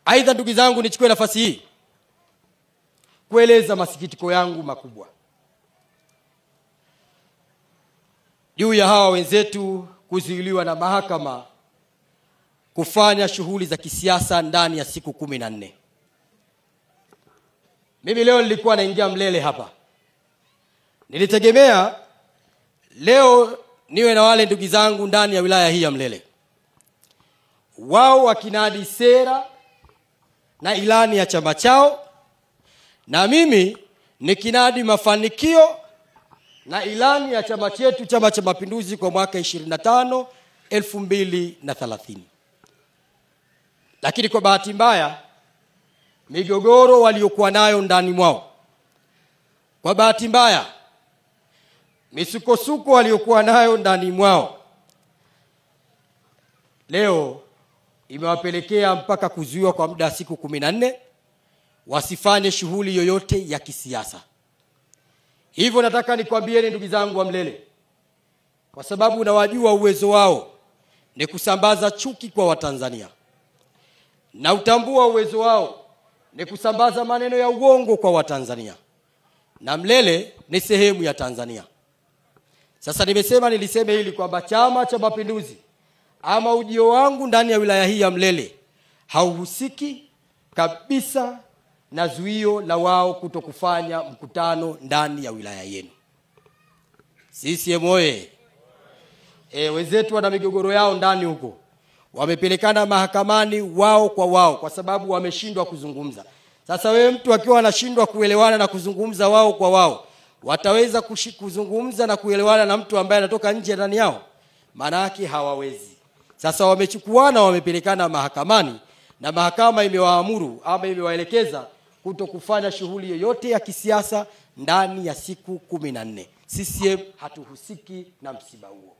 Aidha ndugu zangu, nichukue nafasi hii kueleza masikitiko yangu makubwa juu ya hawa wenzetu kuzuiliwa na mahakama kufanya shughuli za kisiasa ndani ya siku 14. Mimi leo nilikuwa naingia Mlele hapa. Nilitegemea leo niwe na wale ndugu zangu ndani ya wilaya hii ya Mlele, wao wakinadi sera na ilani ya chama chao, na mimi nikinadi mafanikio na ilani ya chama chetu, Chama cha Mapinduzi, kwa mwaka 25 2030. Lakini kwa bahati mbaya, migogoro waliokuwa nayo ndani mwao, kwa bahati mbaya misukosuko waliokuwa nayo ndani mwao, leo imewapelekea mpaka kuzuiwa kwa muda wa siku 14 wasifanye shughuli yoyote ya kisiasa. Hivyo nataka nikwambieni ndugu zangu wa Mlele, kwa sababu nawajua uwezo wao ni kusambaza chuki kwa Watanzania, na utambua uwezo wao ni kusambaza maneno ya uongo kwa Watanzania, na Mlele ni sehemu ya Tanzania. Sasa niliseme hili kwamba Chama cha Mapinduzi ama ujio wangu ndani ya wilaya hii ya Mlele hauhusiki kabisa na zuio la wao kutokufanya mkutano ndani ya wilaya yenu. CCM oye! Wenzetu wana migogoro yao ndani huko, wamepelekana mahakamani wao kwa wao kwa sababu wameshindwa kuzungumza. Sasa wewe mtu akiwa anashindwa kuelewana na kuzungumza wao kwa wao, wataweza kuzungumza na kuelewana na mtu ambaye anatoka nje ndani yao? Maana yake hawawezi. Sasa wamechukuana, wamepelekana mahakamani, na mahakama imewaamuru ama imewaelekeza kutokufanya shughuli yoyote ya kisiasa ndani ya siku 14. CCM hatuhusiki na msiba huo.